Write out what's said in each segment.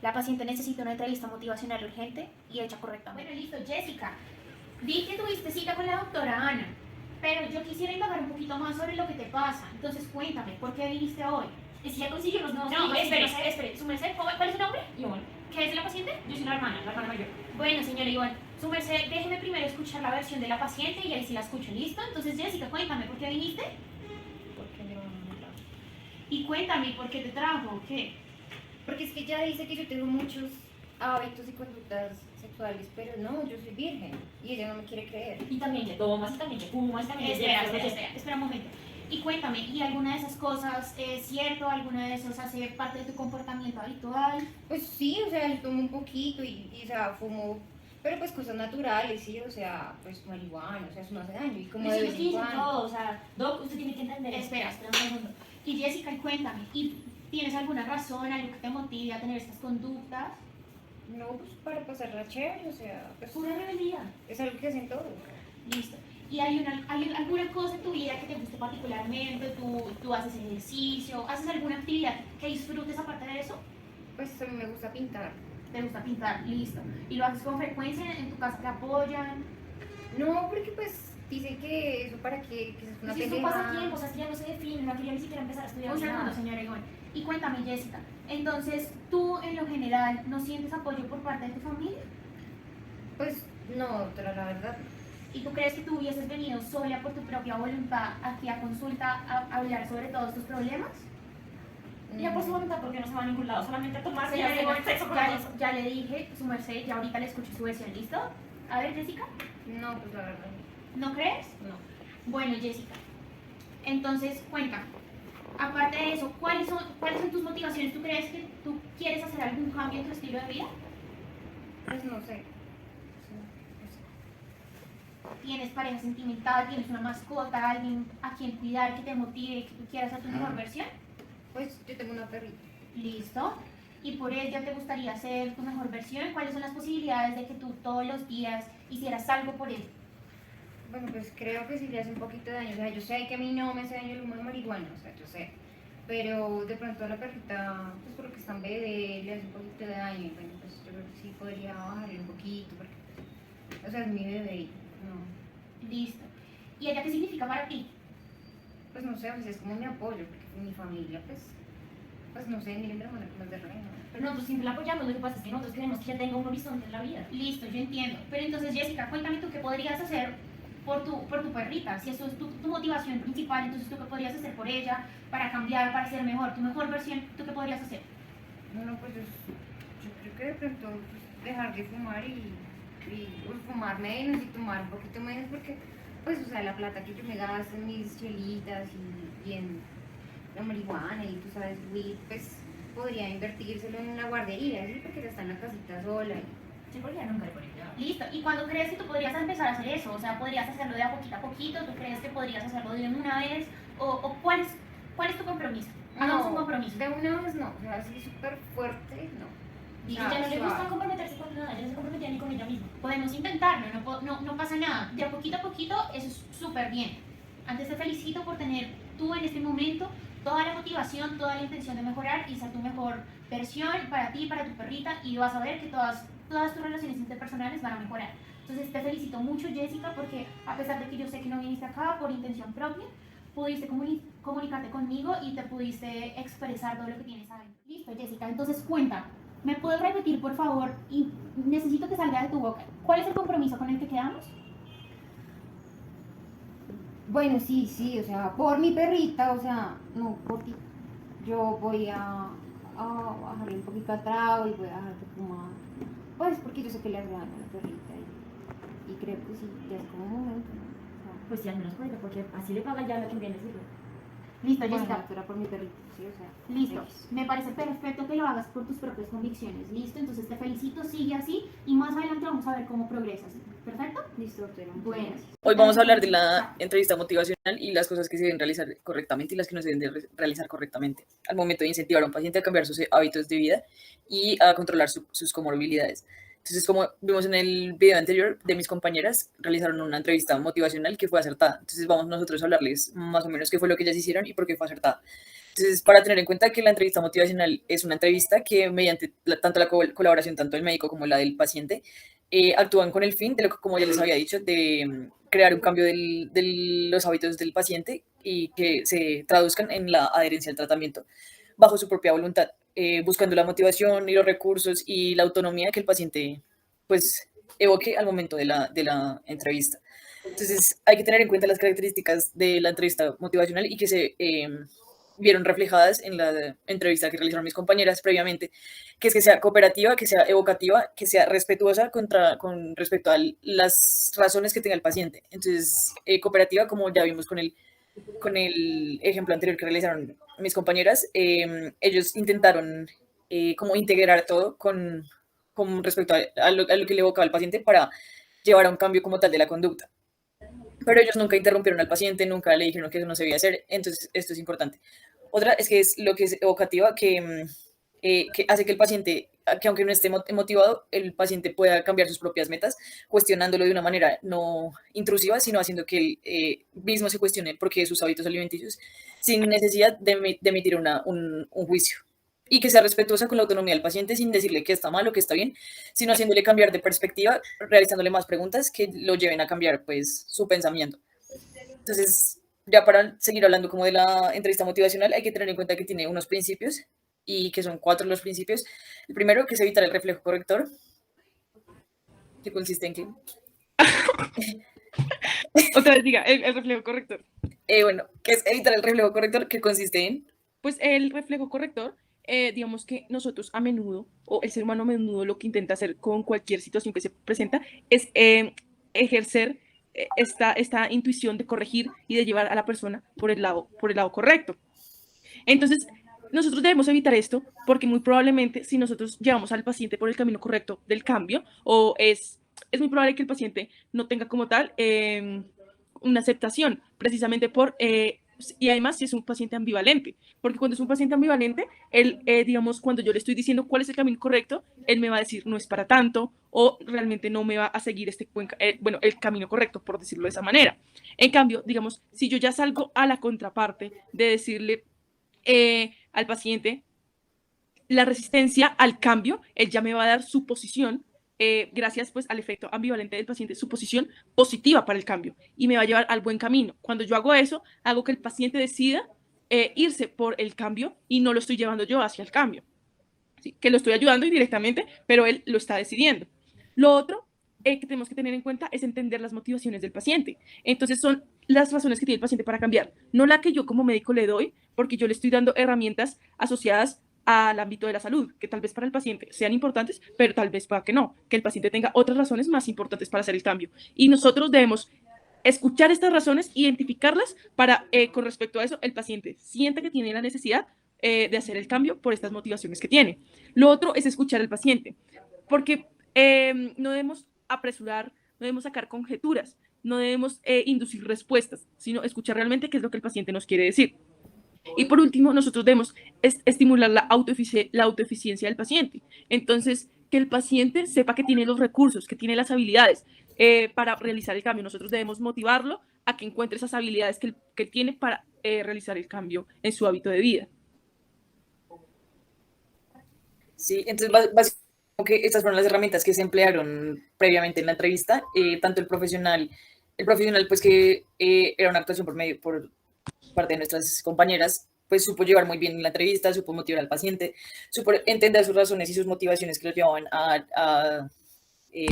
La paciente necesita una entrevista motivacional urgente y hecha correctamente. Bueno, listo, Jessica. Vi que tuviste cita con la doctora Ana, pero yo quisiera indagar un poquito más sobre lo que te pasa. Entonces cuéntame, ¿por qué viniste hoy? Es que ya consiguió los nuevos No, pacientes. espere, su merced, ¿cuál es su nombre? Ivonne, ¿Qué es de la paciente? yo soy la hermana mayor. Bueno, señora Ivonne, su merced, déjeme primero escuchar la versión de la paciente y ahí sí la escucho, ¿listo? Entonces, Jessica, cuéntame, ¿por qué viniste? Porque mi hermana me trajo. Y cuéntame, ¿por qué te trajo o qué? Porque es que ella dice que yo tengo muchos hábitos y conductas sexuales, pero no, yo soy virgen y ella no me quiere creer. Y también le tomas, y también le fumas, y también le llevas. Espera un momento. Y cuéntame, ¿y alguna de esas cosas es cierto? ¿Alguna de esas hace parte de tu comportamiento habitual? Pues sí, o sea, yo tomo un poquito y o sea, fumo, pero pues cosas naturales, sí, o sea, pues marihuana, o sea, eso no hace daño y como de Eso es lo vez que en dicen cuando. todos, o sea, Doc, usted tiene que entender. Espera un segundo. Y Jessica, y cuéntame, ¿y tienes alguna razón, algo que te motive a tener estas conductas? No, pues para pasarla chévere, o sea, pues Pura rebeldía. es algo que hacen todos. Listo. ¿Y hay alguna cosa en tu vida que te guste particularmente? ¿Tú haces ejercicio? ¿Haces alguna actividad que disfrutes aparte de eso? Pues a mí me gusta pintar. ¿Te gusta pintar? Listo. ¿Y lo haces con frecuencia? ¿En tu casa te apoyan? No, porque pues dicen que eso para que es una Si es un pendejada. pasatiempo, o sea, ya no se define, no quería ni siquiera empezar a estudiar. Un ni segundo, nada. señora Ivonne. Y cuéntame, Jessica, entonces, ¿tú en lo general no sientes apoyo por parte de tu familia? Pues no, doctora, la verdad. ¿Y tú crees que tú hubieses venido sola por tu propia voluntad aquí a consulta a hablar sobre todos tus problemas? Ya por su voluntad, porque no se va a ningún lado, solamente a tomarse y a Señora hacer Ivonne, sexo con ya, otros. ya le dije, su merced, ya ahorita le escucho su versión, ¿listo? A ver, Jessica, No, pues la verdad. ¿no crees? No. Bueno, Jessica, entonces cuéntame, aparte de eso, ¿cuáles son tus motivaciones? ¿Tú crees que tú quieres hacer algún cambio en tu estilo de vida? Pues no sé. ¿Tienes pareja sentimental? ¿Tienes una mascota? ¿Alguien a quien cuidar que te motive, que tú quieras ser tu mejor versión? Pues yo tengo una perrita. Listo. ¿Y por ella te gustaría ser tu mejor versión? ¿Cuáles son las posibilidades de que tú todos los días hicieras algo por ella? Bueno, pues creo que sí le hace un poquito de daño. O sea, yo sé que a mí no me hace daño el humo de marihuana, o sea, yo sé. Pero de pronto a la perrita, pues por lo que está en bebé, le hace un poquito de daño. Y bueno, pues yo creo que sí podría bajarle un poquito, porque, o sea, es mi bebé y no. Listo. ¿Y ella qué significa para ti? Pues no sé, a veces es como mi apoyo, porque mi familia, pues no sé, ni mi hermana como es de reino. Pero nosotros siempre la apoyamos, lo que pasa es que nosotros queremos que ella tenga un horizonte en la vida. Listo, yo entiendo. Pero entonces, Jessica, cuéntame tú qué podrías hacer por tu perrita. Si eso es tu motivación principal, entonces tú qué podrías hacer por ella para cambiar, para ser mejor, tu mejor versión, ¿tú qué podrías hacer? Bueno, pues yo creo que de pronto pues, dejar de fumar y pues, fumar menos y tomar un poquito menos porque, pues, o sea, la plata que yo me gasto en mis chelitas y en la marihuana y tú sabes, weed, pues podría invertírselo en una guardería, ¿sí? Porque ella está en la casita sola. Sí, porque ya nunca le pone cuidado. Listo. ¿Y cuándo crees que tú podrías empezar a hacer eso? O sea, ¿podrías hacerlo de a poquito? ¿Tú crees que podrías hacerlo de una vez? ¿O cuál es tu compromiso? Hagamos un compromiso. De una vez no, o sea, así súper fuerte, no. Y Ah, ella no le suave. gusta comprometerse con nada, ella no se comprometía ni con ella misma. Podemos intentarlo, no pasa nada. De a poquito, eso es súper bien. Antes te felicito por tener tú en este momento toda la motivación, toda la intención de mejorar y ser tu mejor versión para ti, para tu perrita y vas a ver que todas tus relaciones interpersonales van a mejorar. Entonces te felicito mucho, Jessica, porque a pesar de que yo sé que no viniste acá por intención propia, pudiste comunicarte conmigo y te pudiste expresar todo lo que tienes adentro. Listo, Jessica, entonces cuenta. ¿Me puedes repetir, por favor? Y necesito que salga de tu boca. ¿Cuál es el compromiso con el que quedamos? Bueno, sí, o sea, por mi perrita, o sea, no por ti. Yo voy a bajarle un poquito al trago y voy a dejar de fumar. Pues porque yo sé que le hace daño a la perrita y creo que sí, ya es como un momento, ¿no? O sea, Pues sí, al menos por ella, porque así le paga ya lo que viene a decirlo. Listo, bueno, Jessica. esto era por mi perrita, sí, o sea. Listo. X. Me parece perfecto que lo hagas por tus propias convicciones. Listo, entonces te felicito, sigue así y más adelante vamos a ver cómo progresas. ¿Perfecto? Listo, doctora. muchas Bueno. gracias. Hoy vamos a hablar de la entrevista motivacional y las cosas que se deben realizar correctamente y las que no se deben de realizar correctamente al momento de incentivar a un paciente a cambiar sus hábitos de vida y a controlar sus comorbilidades. Entonces, como vimos en el video anterior de mis compañeras, realizaron una entrevista motivacional que fue acertada. Entonces, vamos nosotros a hablarles más o menos qué fue lo que ellas hicieron y por qué fue acertada. Entonces, para tener en cuenta que la entrevista motivacional es una entrevista que mediante tanto la colaboración tanto del médico como la del paciente, actúan con el fin de lo que, como ya les había dicho, de crear un cambio de los hábitos del paciente y que se traduzcan en la adherencia al tratamiento bajo su propia voluntad, buscando la motivación y los recursos y la autonomía que el paciente pues evoque al momento de la entrevista. Entonces hay que tener en cuenta las características de la entrevista motivacional y que se vieron reflejadas en la entrevista que realizaron mis compañeras previamente, que es que sea cooperativa, que sea evocativa, que sea respetuosa con respecto a las razones que tenga el paciente. Entonces, cooperativa, como ya vimos con el ejemplo anterior que realizaron mis compañeras, ellos intentaron como integrar todo con respecto a lo que le evocaba al paciente para llevar a un cambio como tal de la conducta. Pero ellos nunca interrumpieron al paciente, nunca le dijeron que eso no se debía hacer, entonces esto es importante. Otra es que es lo que es evocativa, que hace que el paciente, que aunque no esté motivado, el paciente pueda cambiar sus propias metas, cuestionándolo de una manera no intrusiva, sino haciendo que él mismo se cuestione por qué sus hábitos alimenticios, sin necesidad de emitir un juicio. Y que sea respetuosa con la autonomía del paciente sin decirle que está mal o que está bien, sino haciéndole cambiar de perspectiva, realizándole más preguntas que lo lleven a cambiar pues su pensamiento. Entonces, ya para seguir hablando como de la entrevista motivacional, hay que tener en cuenta que tiene unos principios y que son 4 los principios. El primero, que es evitar el reflejo corrector, que consiste en que... Otra vez diga, el reflejo corrector. Bueno, que es evitar el reflejo corrector, que consiste en... Pues el reflejo corrector, digamos que nosotros a menudo, o el ser humano a menudo lo que intenta hacer con cualquier situación que se presenta, es ejercer esta intuición de corregir y de llevar a la persona por el lado correcto. Entonces, nosotros debemos evitar esto porque muy probablemente si nosotros llevamos al paciente por el camino correcto del cambio, o es muy probable que el paciente no tenga como tal una aceptación, precisamente por... y además si es un paciente ambivalente, porque cuando es un paciente ambivalente, él, digamos, cuando yo le estoy diciendo cuál es el camino correcto, él me va a decir no es para tanto, o realmente no me va a seguir el camino correcto, por decirlo de esa manera. En cambio, digamos, si yo ya salgo a la contraparte de decirle al paciente la resistencia al cambio, él ya me va a dar su posición, gracias pues al efecto ambivalente del paciente, su posición positiva para el cambio y me va a llevar al buen camino. Cuando yo hago eso, hago que el paciente decida irse por el cambio y no lo estoy llevando yo hacia el cambio. ¿Sí? Que lo estoy ayudando indirectamente, pero él lo está decidiendo. Lo otro que tenemos que tener en cuenta es entender las motivaciones del paciente. Entonces son las razones que tiene el paciente para cambiar, no la que yo como médico le doy, porque yo le estoy dando herramientas asociadas al ámbito de la salud, que tal vez para el paciente sean importantes, pero tal vez para que no, que el paciente tenga otras razones más importantes para hacer el cambio. Y nosotros debemos escuchar estas razones, identificarlas para, con respecto a eso, el paciente siente que tiene la necesidad de hacer el cambio por estas motivaciones que tiene. Lo otro es escuchar al paciente, porque no debemos apresurar, no debemos sacar conjeturas, no debemos inducir respuestas, sino escuchar realmente qué es lo que el paciente nos quiere decir. Y por último, nosotros debemos estimular la autoeficiencia del paciente. Entonces, que el paciente sepa que tiene los recursos, que tiene las habilidades para realizar el cambio. Nosotros debemos motivarlo a que encuentre esas habilidades que tiene para realizar el cambio en su hábito de vida. Sí, entonces básicamente estas fueron las herramientas que se emplearon previamente en la entrevista, tanto el profesional pues que era una actuación por parte de nuestras compañeras, pues supo llevar muy bien la entrevista, supo motivar al paciente, supo entender sus razones y sus motivaciones que lo llevaban a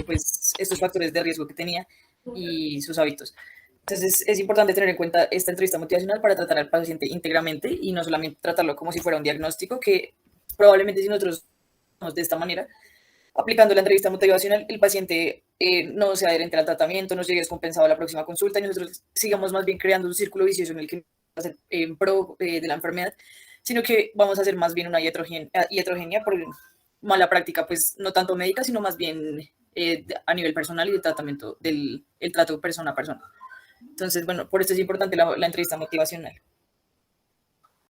pues estos factores de riesgo que tenía y sus hábitos. Entonces es importante tener en cuenta esta entrevista motivacional para tratar al paciente íntegramente y no solamente tratarlo como si fuera un diagnóstico, que probablemente si nosotros de esta manera, aplicando la entrevista motivacional, el paciente no sea adherente al tratamiento, no llegue descompensado a la próxima consulta y nosotros sigamos más bien creando un círculo vicioso en el que va a ser en pro de la enfermedad, sino que vamos a hacer más bien una iatrogenia por mala práctica, pues no tanto médica, sino más bien a nivel personal y de tratamiento el trato persona a persona. Entonces, bueno, por esto es importante la entrevista motivacional.